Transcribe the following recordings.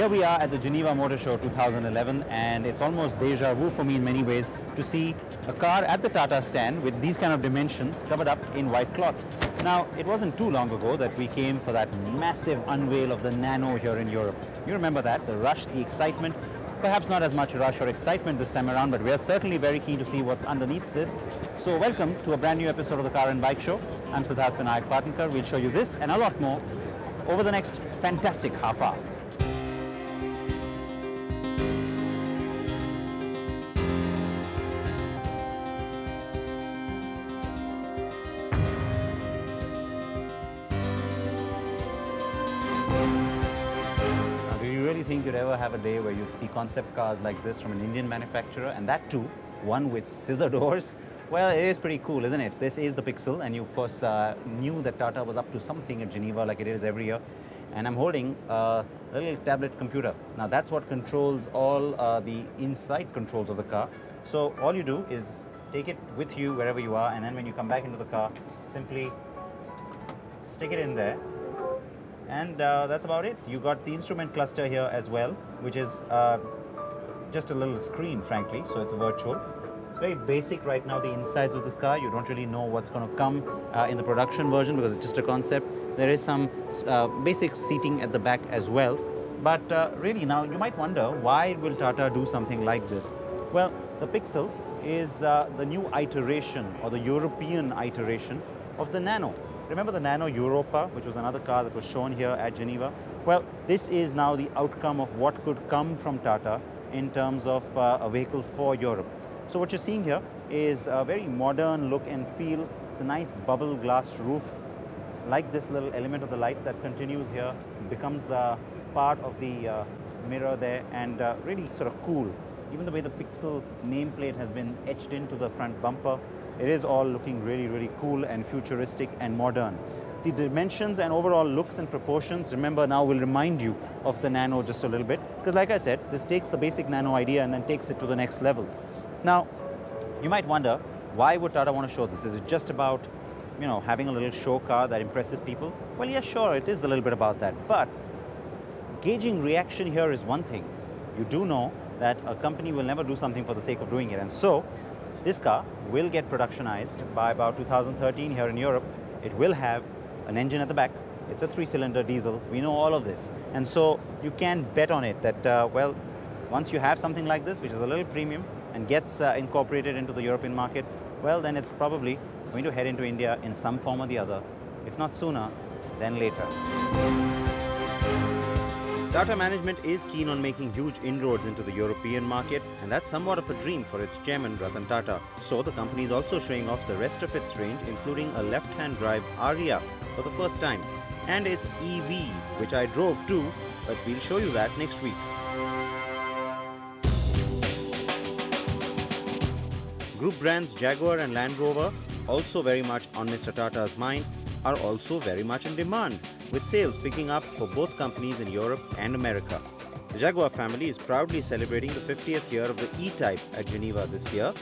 Here we are at the Geneva Motor Show 2011, and it's almost deja vu for me in many ways to see a car at the Tata stand with these kind of dimensions covered up in white cloth. Now, it wasn't too long ago that we came for that massive unveil of the Nano here in Europe. You remember that, the rush, the excitement. Perhaps not as much rush or excitement this time around, but we are certainly very keen to see what's underneath this. So welcome to a brand new episode of the Car and Bike Show. I'm Siddharth Vinayak Patnankar. We'll show you this and a lot more over the next fantastic half hour. Think you'd ever have a day where you'd see concept cars like this from an Indian manufacturer, and that too, one with scissor doors? Well, it is pretty cool, isn't it? This is the Pixel, and you of course knew that Tata was up to something at Geneva like it is every year. And I'm holding a little tablet computer. Now that's what controls all the inside controls of the car. So all you do is take it with you wherever you are, and then when you come back into the car, simply stick it in there. And that's about it. You got the instrument cluster here as well, which is just a little screen, frankly, so it's virtual. It's very basic right now, the insides of this car. You don't really know what's going to come in the production version because it's just a concept. There is some basic seating at the back as well. But really now you might wonder, why will Tata do something like this? Well, the Pixel is the new iteration or the European iteration of the Nano. Remember the Nano Europa, which was another car that was shown here at Geneva? Well, this is now the outcome of what could come from Tata in terms of a vehicle for Europe. So what you're seeing here is a very modern look and feel. It's a nice bubble glass roof, like this little element of the light that continues here, becomes part of the mirror there, and really sort of cool. Even the way the Pixel nameplate has been etched into the front bumper, it is all looking really, really cool and futuristic and modern. The dimensions and overall looks and proportions, remember now, will remind you of the Nano just a little bit. Because like I said, this takes the basic Nano idea and then takes it to the next level. Now, you might wonder, why would Tata want to show this? Is it just about, you know, having a little show car that impresses people? Well, yeah, sure, it is a little bit about that. But gauging reaction here is one thing. You do know that a company will never do something for the sake of doing it. And so, this car will get productionized by about 2013 here in Europe. It will have an engine at the back. It's a 3-cylinder diesel. We know all of this. And so you can bet on it that, well, once you have something like this, which is a little premium and gets incorporated into the European market, well, then it's probably going to head into India in some form or the other. If not sooner, then later. Tata management is keen on making huge inroads into the European market, and that's somewhat of a dream for its chairman Ratan Tata. So the company is also showing off the rest of its range, including a left-hand drive Aria for the first time, and its EV, which I drove too, but we'll show you that next week. Group brands Jaguar and Land Rover, also very much on Mr. Tata's mind, are also very much in demand, with sales picking up for both companies in Europe and America. The Jaguar family is proudly celebrating the 50th year of the E-Type at Geneva this year,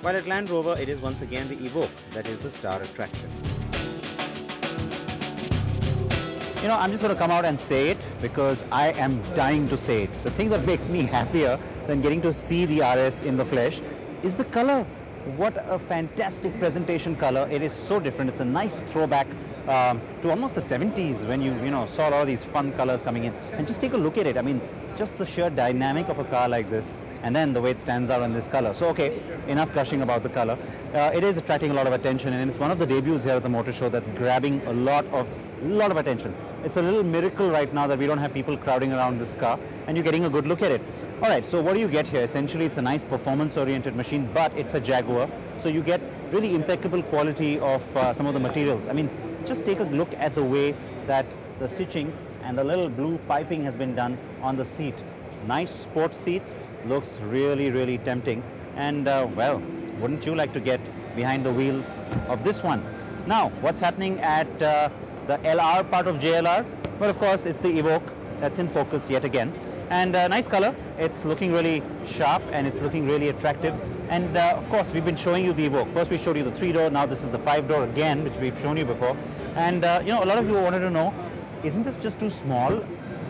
while at Land Rover it is once again the Evoque that is the star attraction. You know, I'm just going to come out and say it because I am dying to say it. The thing that makes me happier than getting to see the RS in the flesh is the color. What a fantastic presentation color. It is so different. It's a nice throwback to almost the 70s when you saw all these fun colors coming in. And just take a look at it. I mean, just the sheer dynamic of a car like this, and then the way it stands out in this color. So, okay, enough gushing about the color. It is attracting a lot of attention, and it's one of the debuts here at the Motor Show that's grabbing a lot of attention. It's a little miracle right now that we don't have people crowding around this car, and you're getting a good look at it. All right, so what do you get here? Essentially, it's a nice performance-oriented machine, but it's a Jaguar. So you get really impeccable quality of some of the materials. I mean, just take a look at the way that the stitching and the little blue piping has been done on the seat. Nice sports seats, looks really, really tempting. And well, wouldn't you like to get behind the wheels of this one? Now, what's happening at the LR part of JLR? Well, of course, it's the Evoque that's in focus yet again. And nice color. It's looking really sharp and it's looking really attractive. And of course, we've been showing you the Evoque. First we showed you the 3-door, now this is the 5-door again, which we've shown you before. And a lot of you wanted to know, isn't this just too small?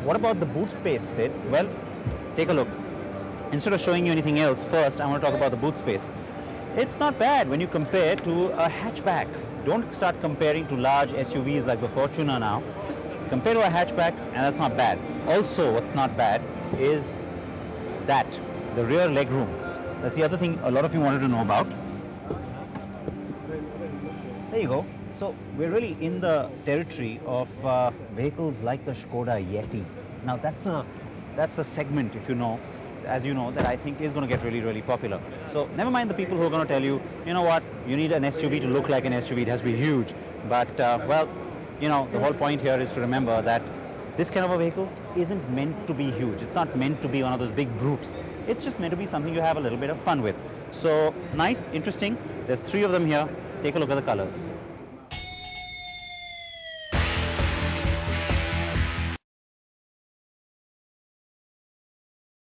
what about the boot space, Sid? Well, take a look. Instead of showing you anything else, first I want to talk about the boot space. It's not bad when you compare to a hatchback. Don't start comparing to large SUVs like the Fortuner now. Compare to a hatchback, and that's not bad. Also, what's not bad is that, the rear legroom. That's the other thing a lot of you wanted to know about. There you go. So we're really in the territory of vehicles like the Skoda Yeti. Now that's a segment, if you know, as you know, that I think is going to get really, really popular. So never mind the people who are going to tell you, you know what, you need an SUV to look like an SUV, it has to be huge. But well, you know, the whole point here is to remember that this kind of a vehicle isn't meant to be huge. It's not meant to be one of those big brutes. It's just meant to be something you have a little bit of fun with. So nice, interesting. There's 3 of them here. Take a look at the colors.